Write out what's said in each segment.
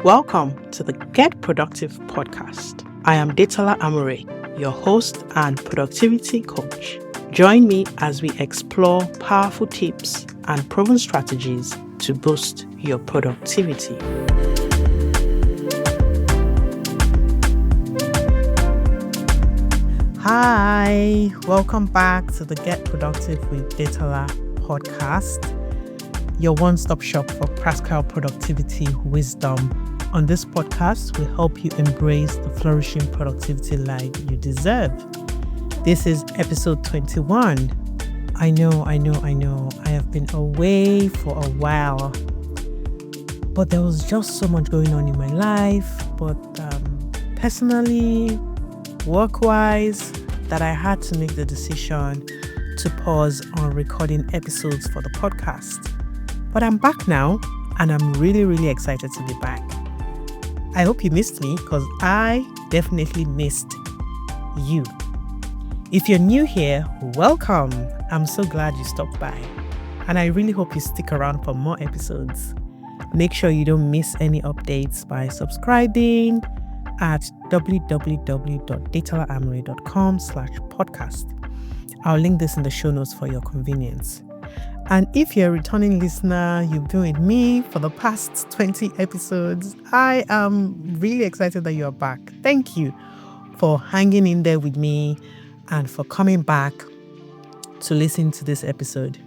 Welcome to the Get Productive podcast. I am Detola, your host and productivity coach. Join me as we explore powerful tips and proven strategies to boost your productivity. Hi, welcome back to the Get Productive with Detola podcast, your one-stop shop for practical productivity wisdom. On this podcast, we help you embrace the flourishing productivity life you deserve. This is episode 21. I know. I have been away for a while, but there was just so much going on in my life, but personally, work-wise, that I had to make the decision to pause on recording episodes for the podcast. But I'm back now, and I'm really excited to be back. I hope you missed me, because I definitely missed you. If you're new here, welcome. I'm so glad you stopped by, and I really hope you stick around for more episodes. Make sure you don't miss any updates by subscribing at www.datalamory.com/podcast. I'll link this in the show notes for your convenience. And if you're a returning listener, you've been with me for the past 20 episodes, I am really excited that you're back. Thank you for hanging in there with me and for coming back to listen to this episode.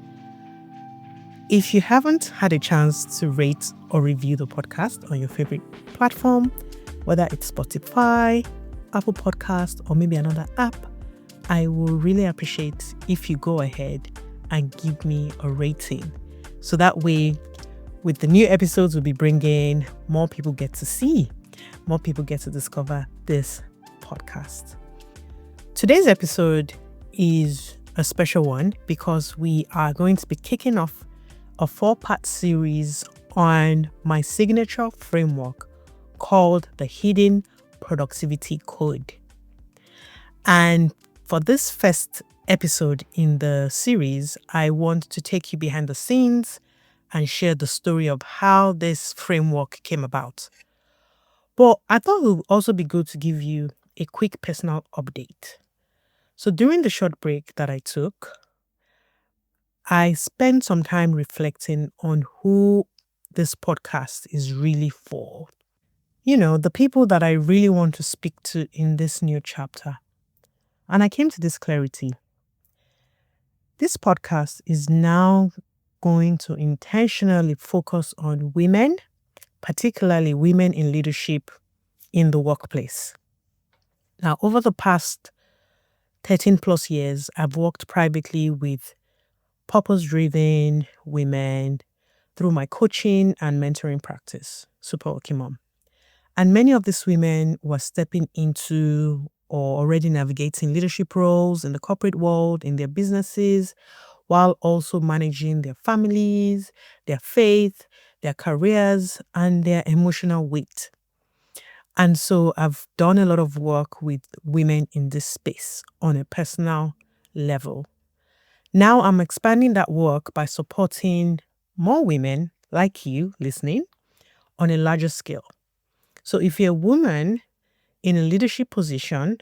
If you haven't had a chance to rate or review the podcast on your favorite platform, whether it's Spotify, Apple Podcast, or maybe another app, I will really appreciate if you go ahead and give me a rating. So that way, with the new episodes we'll be bringing, more people get to see, more people get to discover this podcast. Today's episode is a special one because we are going to be kicking off a 4-part series on my signature framework called the Hidden Productivity Code. And for this first episode in the series, I want to take you behind the scenes and share the story of how this framework came about. But I thought it would also be good to give you a quick personal update. So during the short break that I took, I spent some time reflecting on who this podcast is really for. You know, the people that I really want to speak to in this new chapter. And I came to this clarity. This podcast is now going to intentionally focus on women, particularly women in leadership in the workplace. Now, over the past 13 plus years, I've worked privately with purpose-driven women through my coaching and mentoring practice, Super Okay Mom. And many of these women were stepping into or already navigating leadership roles in the corporate world, in their businesses, while also managing their families, their faith, their careers, and their emotional weight. And so I've done a lot of work with women in this space on a personal level. Now I'm expanding that work by supporting more women like you listening on a larger scale. So if you're a woman in a leadership position,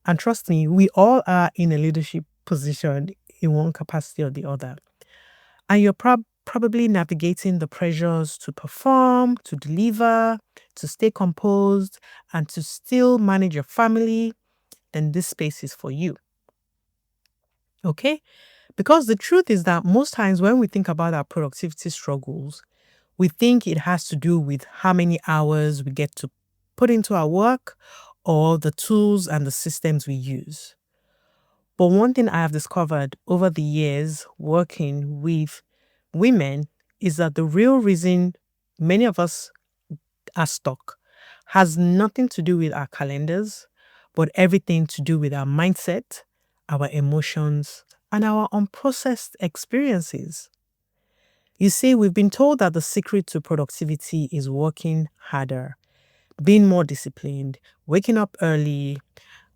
and trust me, we all are in a leadership position in one capacity or the other, and you're probably navigating the pressures to perform, to deliver, to stay composed, and to still manage your family, then this space is for you. Okay? Because the truth is that most times when we think about our productivity struggles, we think it has to do with how many hours we get to put into our work or the tools and the systems we use. But one thing I have discovered over the years working with women is that the real reason many of us are stuck has nothing to do with our calendars, but everything to do with our mindset, our emotions, and our unprocessed experiences. You see, we've been told that the secret to productivity is working harder, being more disciplined, waking up early,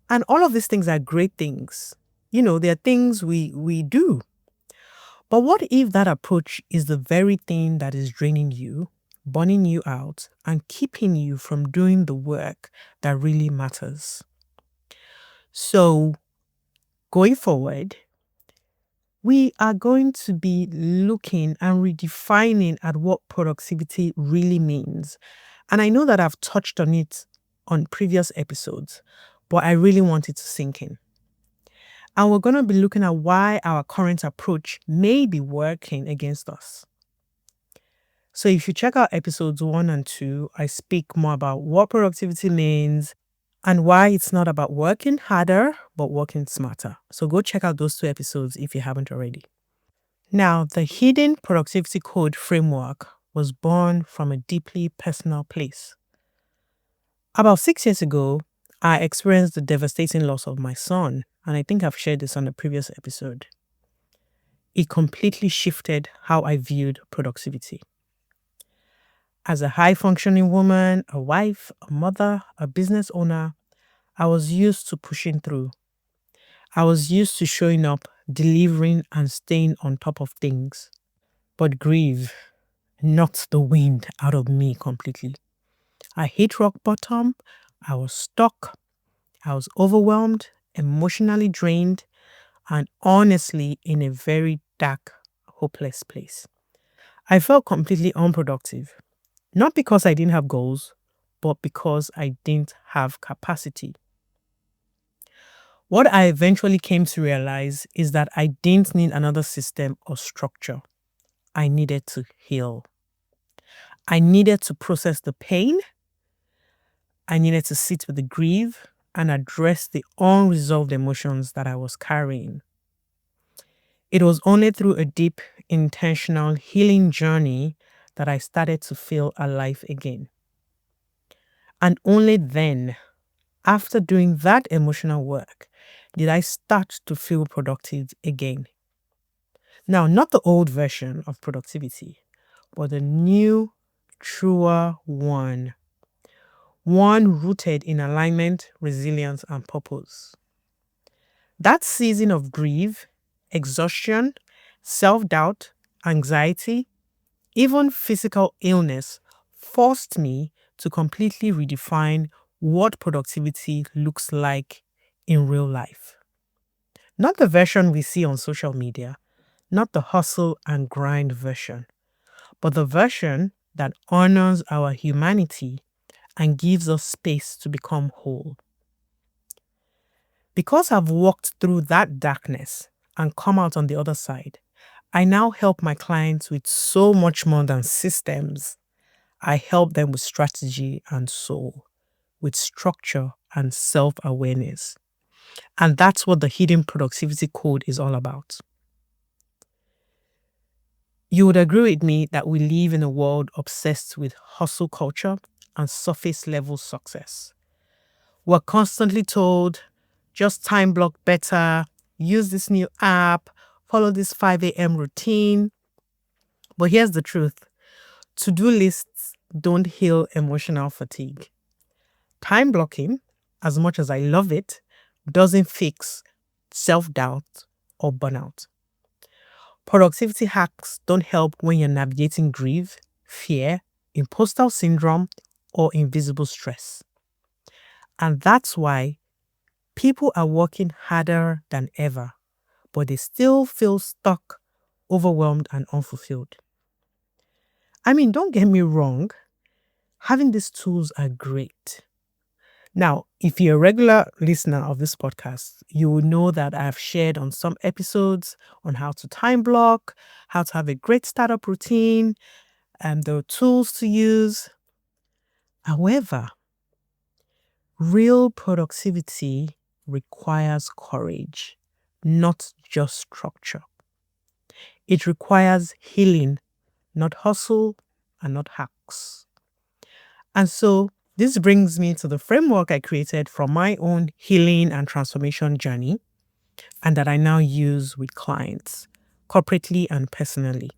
and all of these things are great things. You know, they're things we do. But what if that approach is the very thing that is draining you burning you out, and keeping you from doing the work that really matters. So, going forward, we are going to be looking and redefining at what productivity really means. And I know that I've touched on it on previous episodes, but I really want it to sink in. And we're going to be looking at why our current approach may be working against us. So if you check out episodes 1 and 2, I speak more about what productivity means and why it's not about working harder, but working smarter. So go check out those 2 episodes if you haven't already. Now, the hidden productivity code framework was born from a deeply personal place. About 6 years ago, I experienced the devastating loss of my son, and I think I've shared this on a previous episode. It completely shifted how I viewed productivity. As a high-functioning woman, a wife, a mother, a business owner, I was used to pushing through. I was used to showing up, delivering, and staying on top of things. But grief knocked the wind out of me completely. I hit rock bottom. I was stuck. I was overwhelmed, emotionally drained, and honestly in a very dark, hopeless place. I felt completely unproductive, not because I didn't have goals, but because I didn't have capacity. What I eventually came to realize is that I didn't need another system or structure. I needed to heal. I needed to process the pain. I needed to sit with the grief and address the unresolved emotions that I was carrying. It was only through a deep, intentional healing journey that I started to feel alive again. And only then, after doing that emotional work, did I start to feel productive again. Now, not the old version of productivity, but the new, truer one. One rooted in alignment, resilience, and purpose. That season of grief, exhaustion, self-doubt, anxiety, even physical illness forced me to completely redefine what productivity looks like in real life. Not the version we see on social media, not the hustle and grind version, but the version that honors our humanity and gives us space to become whole. Because I've walked through that darkness and come out on the other side, I now help my clients with so much more than systems. I help them with strategy and soul, with structure and self-awareness. And that's what the hidden productivity code is all about. You would agree with me that we live in a world obsessed with hustle culture and surface level success. We're constantly told, just time block better, use this new app, follow this 5 a.m. routine. But here's the truth. To-do lists don't heal emotional fatigue. Time blocking, as much as I love it, doesn't fix self-doubt or burnout. Productivity hacks don't help when you're navigating grief, fear, imposter syndrome, or invisible stress. And that's why people are working harder than ever, but they still feel stuck, overwhelmed, and unfulfilled. I mean, don't get me wrong, having these tools are great. Now, if you're a regular listener of this podcast, you will know that I've shared on some episodes on how to time block, how to have a great startup routine, and the tools to use. However, real productivity requires courage, not just structure. It requires healing, not hustle and not hacks. And so this brings me to the framework I created from my own healing and transformation journey, and that I now use with clients, corporately and personally.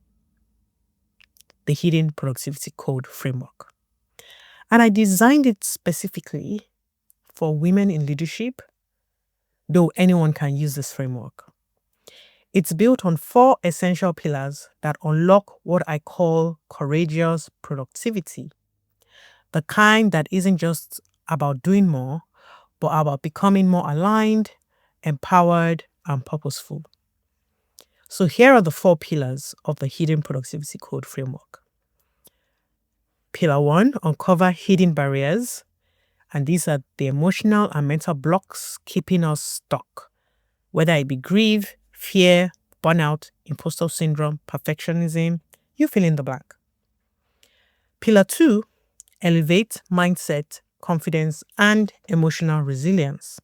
The Hidden Productivity Code framework. And I designed it specifically for women in leadership, though anyone can use this framework. It's built on 4 essential pillars that unlock what I call courageous productivity. The kind that isn't just about doing more, but about becoming more aligned, empowered, and purposeful. So here are the 4 pillars of the Hidden Productivity Code framework. Pillar 1, uncover hidden barriers. And these are the emotional and mental blocks keeping us stuck, whether it be grief, fear, burnout, imposter syndrome, perfectionism, you fill in the blank. Pillar 2, elevate mindset, confidence, and emotional resilience.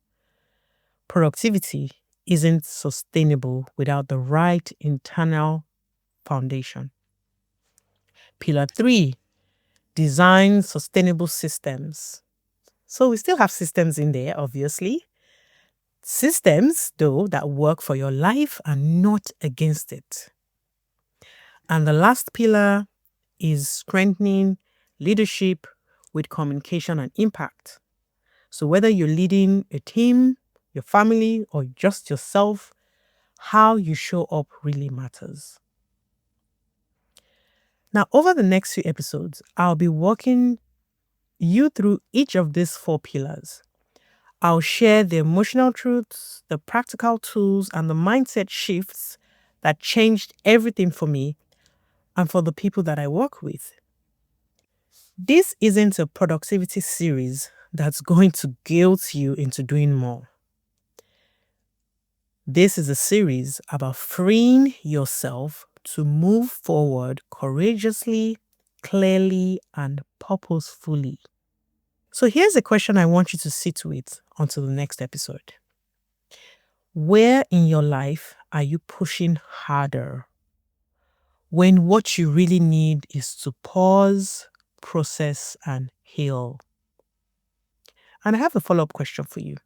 Productivity isn't sustainable without the right internal foundation. Pillar 3, design sustainable systems. So we still have systems in there, obviously. Systems, though, that work for your life and not against it. And the last pillar is strengthening leadership with communication and impact. So whether you're leading a team, your family, or just yourself, how you show up really matters. Now, over the next few episodes, I'll be walking you through each of these 4 pillars. I'll share the emotional truths, the practical tools, and the mindset shifts that changed everything for me and for the people that I work with. This isn't a productivity series that's going to guilt you into doing more. This is a series about freeing yourself to move forward courageously, clearly, and purposefully. So here's a question I want you to sit with until the next episode. Where in your life are you pushing harder when what you really need is to pause, process, and heal? And I have a follow-up question for you.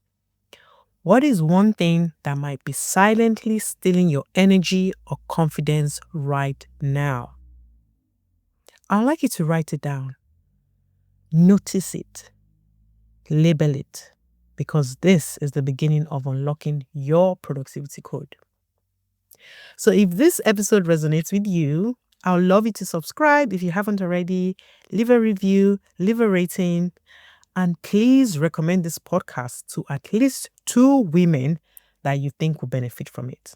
What is one thing that might be silently stealing your energy or confidence right now? I'd like you to write it down. Notice it. Label it. Because this is the beginning of unlocking your productivity code. So if this episode resonates with you, I would love you to subscribe if you haven't already, leave a review, leave a rating, and please recommend this podcast to at least 2 women that you think will benefit from it.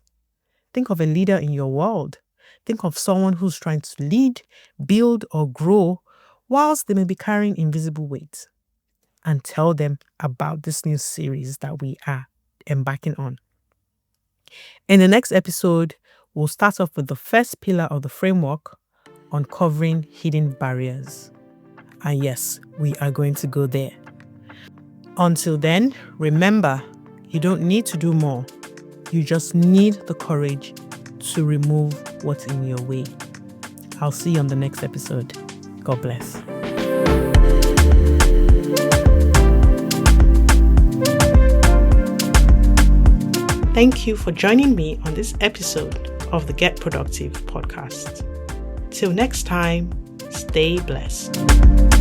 Think of a leader in your world. Think of someone who's trying to lead, build, or grow whilst they may be carrying invisible weight. And tell them about this new series that we are embarking on. In the next episode, we'll start off with the first pillar of the framework, uncovering hidden barriers. And yes, we are going to go there. Until then, remember, you don't need to do more. You just need the courage to remove what's in your way. I'll see you on the next episode. God bless. Thank you for joining me on this episode of the Get Productive podcast. Till next time, stay blessed.